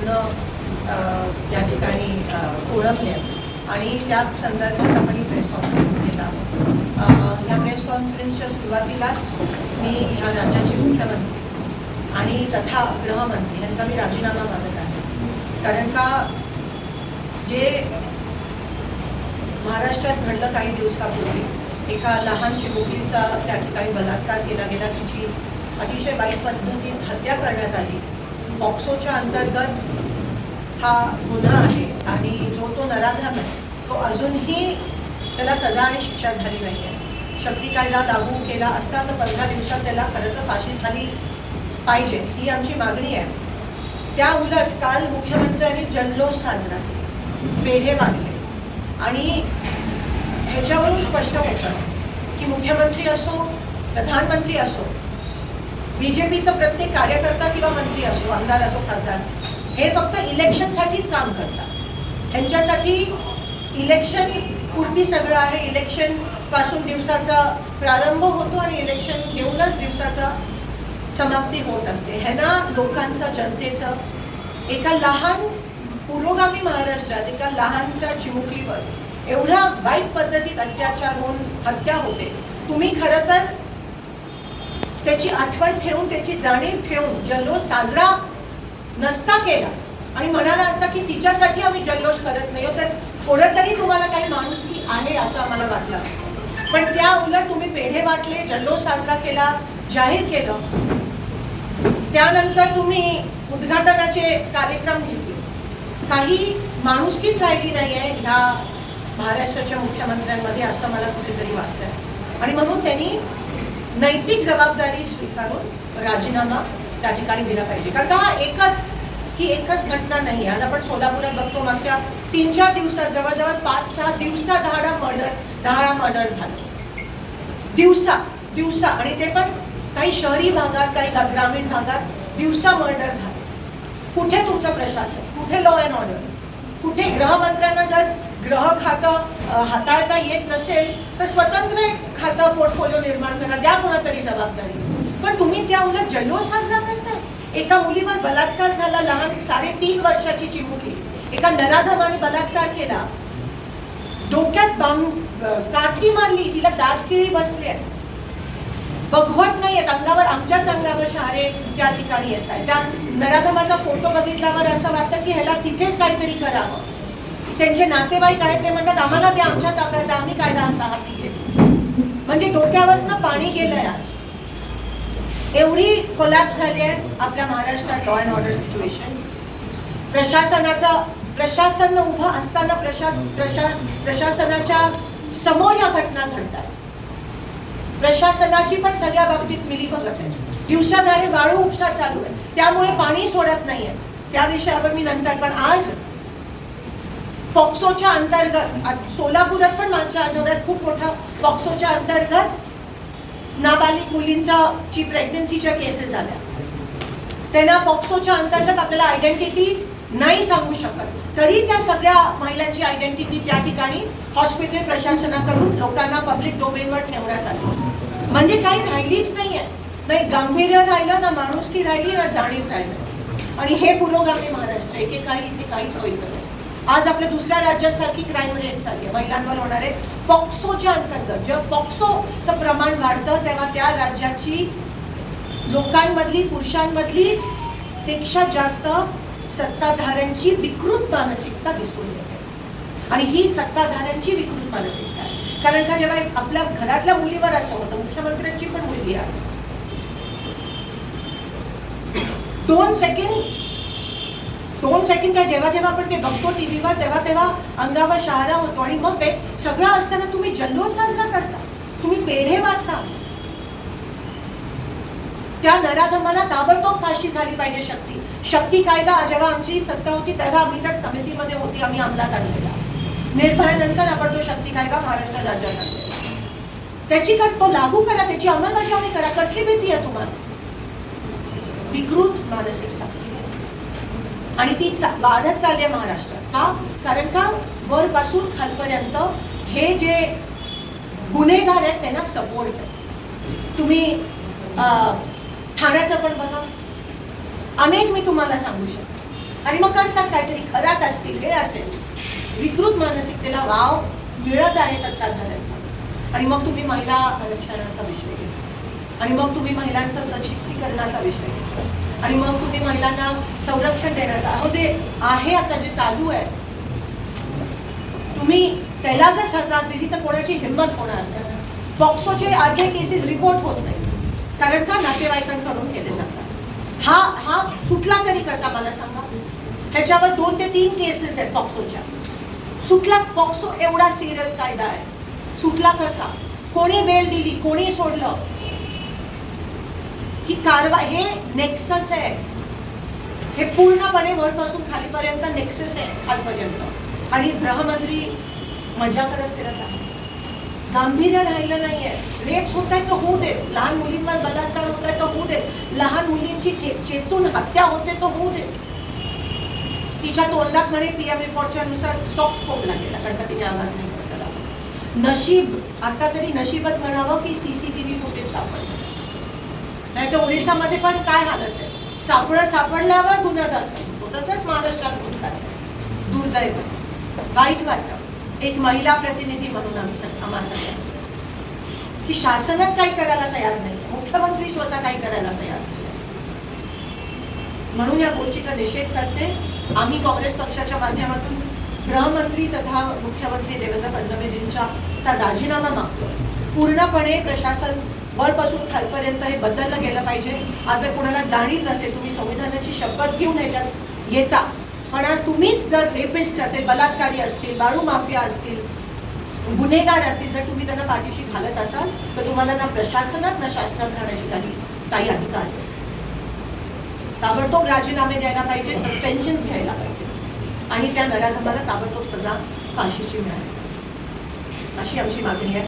या ठिकाणी ओळखले आणि त्या संदर्भात आपण प्रेस कॉन्फरन्स केला. ह्या प्रेस कॉन्फरन्सच्या सुरुवातीलाच मी ह्या राज्याचे मुख्यमंत्री आणि तथा गृहमंत्री यांचा मी राजीनामा मागत आहे. कारण का जे महाराष्ट्रात घडलं काही दिवसापूर्वी एका लहान चिमुकलीचा त्या ठिकाणी बलात्कार केला गेला, तिची अतिशय वाईट पद्धतीत हत्या करण्यात आली. पॉक्सोच्या अंतर्गत हा गुन्हा आहे आणि जो तो नराधम आहे तो अजूनही त्याला सजा आणि शिक्षा झाली नाही आहे. शक्ती कायदा लागू केला असता तर 15 दिवसात त्याला खरं तर फाशी झाली पाहिजे ही आमची मागणी आहे. त्या उलट काल मुख्यमंत्र्यांनी जल्लोष साजरा केला, पेढे वाटले आणि ह्याच्यावरून स्पष्ट होतं की मुख्यमंत्री असो प्रधानमंत्री असो BJPचं प्रत्येक कार्यकर्ता किंवा मंत्री असो आमदार असो खासदार हे फक्त इलेक्शनसाठीच काम करतात. ह्यांच्यासाठी इलेक्शन पुरती सगळं आहे. इलेक्शन पासून दिवसाचा प्रारंभ होतो आणि इलेक्शन घेऊनच दिवसाचा समाप्ती होत असते. ह्यांना लोकांचं जनतेचं एका लहान पुरोगामी महाराष्ट्रात एका लहानशा चिमुकलीवर एवढ्या वाईट पद्धतीत अत्याचार होऊन हत्या होते. तुम्ही खरं तर त्याची आठवण ठेवून त्याची जाणीव ठेवून जल्लोष साजरा नसता केला आणि म्हणाला असता की तिच्यासाठी आम्ही जल्लोष करत नाही तर थोडं तरी तुम्हाला काही माणुसकी आहे असं आम्हाला वाटलं. पण त्या उलट तुम्ही पेढे वाटले, जल्लोष साजरा केला, जाहीर केलं. त्यानंतर तुम्ही उद्घाटनाचे कार्यक्रम घेतले. काही माणुसकीच राहिली नाही आहे ह्या महाराष्ट्राच्या मुख्यमंत्र्यांमध्ये असं मला कुठेतरी वाटतंय आणि म्हणून त्यांनी नैतिक जबाबदारी स्वीकारून राजीनामा त्या ठिकाणी दिला पाहिजे. कारण का ही एकच घटना नाही. आज आपण सोलापुरात बघतो मागच्या 3-4 दिवसात जवळजवळ 5-6 दिवसात 10 मर्डर झाले दिवसा आणि ते पण काही शहरी भागात काही ग्रामीण भागात दिवसा मर्डर झाले. कुठे तुमचं प्रशासन, कुठे लॉ अँड ऑर्डर, कुठे गृहमंत्र्यांना जर गृह खातं हाताळता येत नसेल तर स्वतंत्र एक खातं पोर्टफोलिओ निर्माण करा, द्या कोणातरी जबाबदारी. पण तुम्ही त्या उलट जल्लोष साजरा करताय. एका मुलीवर बलात्कार झाला, लहान 3.5 वर्षाची चिमुकली, एका नराधमाने बलात्कार केला, डोक्यात काठी मारली, तिला दातकिळी बसली आहे, बघवत नाहीयेत, अंगावर आमच्याच अंगावर शहारे त्या ठिकाणी येत आहे. त्या नराधमाचा फोटो बघितल्यावर असं वाटतं की ह्याला तिथेच काहीतरी करावं. त्यांचे नातेवाईक आहेत ते म्हणतात आम्हाला ते आमच्या ताब्यात, आम्ही कायदा हाती घेतो. म्हणजे डोक्यावरनं पाणी गेलंय. आज एवढी कोलॅप्स झाली आहे आपल्या महाराष्ट्रात लॉ अँड ऑर्डर सिच्युएशन. प्रशासन उभं असताना प्रशासनाच्या समोर या घटना घडतात. प्रशासनाची पण सगळ्या बाबतीत मिलीभगत आहे. दिवसाधारे वाळू उपसा चालू आहे, त्यामुळे पाणी सोडत नाहीये. त्या विषयावर मी नंतर. पण आज पॉक्सोच्या अंतर्गत सोलापुरात पण मागच्या आठवड्यात खूप मोठा पॉक्सोच्या अंतर्गत नाबालिग मुलींची प्रेग्नन्सीच्या केसेस आल्या. त्यांना पॉक्सोच्या अंतर्गत आपल्याला आयडेंटिटी नाही सांगू शकत तरी त्या सगळ्या महिलांची आयडेंटिटी त्या ठिकाणी हॉस्पिटल प्रशासनाकडून लोकांना पब्लिक डोमेनवर ठेवण्यात आली. म्हणजे काही राहिलीच नाहीये. नाही गांभीर्य राहिलं, ना माणुसकी राहिली, ना जाणीव राहिलं. आणि हे पुरोगामी महाराष्ट्र. एकेकाळी इथे काहीच व्हायचं नाही. आज आपल्या दुसऱ्या राज्यांसारखी क्राईम रेट चालली आहे. महिलांवर होणारे पॉक्सोच्या अंतर्गत जेव्हा पॉक्सोचं प्रमाण वाढतं तेव्हा त्या राज्याची लोकांमधली पुरुषांमधली पेक्षा जास्त सत्ताधाऱ्यांची विकृत मानसिकता दिसून येते. आणि ही सत्ताधाऱ्यांची विकृत मानसिकता आहे. कारण का जेव्हा आपल्या घरातल्या मुलीवर असं होतं, मुख्यमंत्र्यांची पण मुलगी आहे, 2 सेकंड काय जेव्हा आपण ते बघतो टीव्हीवर तेव्हा अंगावर शहारा होतो. आणि मग ते सगळं असताना तुम्ही जल्लोष साजरा करता, तुम्ही पेढे वाटता. त्या नराधमाला ताबडतोब फाशी झाली पाहिजे. शक्ती कायदा जेव्हा आमची सत्ता होती तेव्हा आम्ही त्या समितीमध्ये होती, आम्ही अंमलात आणलेला. निर्भयानंतर आपण तो शक्ती कायदा महाराष्ट्र राज्यात आणला. तो लागू करा, त्याची अंमलबजावणी करा. कसली भीती आहे तुम्हाला? विकृत मानसिकता आणि ती वाढत चालली आहे महाराष्ट्रात. का? कारण का वरपासून खालपर्यंत हे जे गुन्हेगार आहेत त्यांना सपोर्ट आहे. तुम्ही ठाण्याचं पण बघा, अनेक मी तुम्हाला सांगू शकतो आणि मग करतात काहीतरी, खरात असतील, हे असेल, विकृत मानसिकतेला वाव मिळत आहे सत्ताधाऱ्यांना. आणि मग तुम्ही महिला आरक्षणाचा विषय घेता, आणि मग तुम्ही महिलांचं सशक्तीकरणाचा विषय घेता, आणि मग तुम्ही महिलांना संरक्षण देण्याचा, अहो जे आहे आता जे चालू आहे, तुम्ही त्याला जर सजा दिली तर कोणाची हिंमत होणार नाही. पॉक्सोचे अर्धे केसेस रिपोर्ट होत नाही, कारण का नातेवाईकांकडून केले जातात. हा सुटला तरी कसा मला सांगा. ह्याच्यावर 2 ते 3 केसेस आहेत पॉक्सोच्या. सुटला, पॉक्सो एवढा सिरियस कायदा आहे, सुटला कसा? कोणी बेल दिली, कोणी सोडलं? ही कारवाई, हे नेक्सस आहे, हे पूर्णपणे वरपासून खालीपर्यंत नेक्सस आहे, खालपर्यंत. आणि गृहमंत्री मजा करत फिरत आहे, गांभीर्य राहिलं नाहीये. रेप्स होत आहेत तर होऊ देत, लहान मुलींवर बलात्कार होत आहेत तर होऊ देत, लहान मुलींची चेचून हत्या होते तर होऊ देत. तिच्या तोंडात म्हणे पीएम रिपोर्टच्या नुसार सॉक्स फोडला गेला, कारण का तिने आवाज नाही करता आला. नशीब, आता तरी नशीबच म्हणावं की CCTV फुटेज सापडलं, नाही तर ओडिशामध्ये पण काय हालत आहे, सापडल्यावर गुन्हा दाखल होतो. तसंच महाराष्ट्रात होत चाललंय. दुर्दैव, वाईट वाटतं एक महिला प्रतिनिधी म्हणून आम्हा सगळ्यांना, की शासनच काही करायला तयार नाही, मुख्यमंत्री स्वतः काही करायला तयार नाही. म्हणून या गोष्टीचा निषेध करते. आम्ही काँग्रेस पक्षाच्या माध्यमातून गृहमंत्री तथा मुख्यमंत्री देवेंद्र फडणवीसांचा राजीनामा मागतो. पूर्णपणे प्रशासन वरपासून खालपर्यंत हे बदललं गेलं पाहिजे. आज जर कोणाला जाणीव नसेल, तुम्ही संविधानाची शपथ घेऊन ह्याच्यात येता, पण आज तुम्हीच जर रेपिस्ट असेल, बलात्कारी असतील, बाळू माफिया असतील, गुन्हेगार असतील, जर तुम्ही त्यांना पाठीशी घालत असाल तर तुम्हाला ना प्रशासनात ना शासनात राहण्याची काही अधिकार नाही. ताबडतोब राजीनामे द्यायला पाहिजे, सस्पेन्शन्स घ्यायला पाहिजे, आणि त्या नराधमाला ताबडतोब सजा फाशीची मिळाली, अशी आमची मागणी आहे.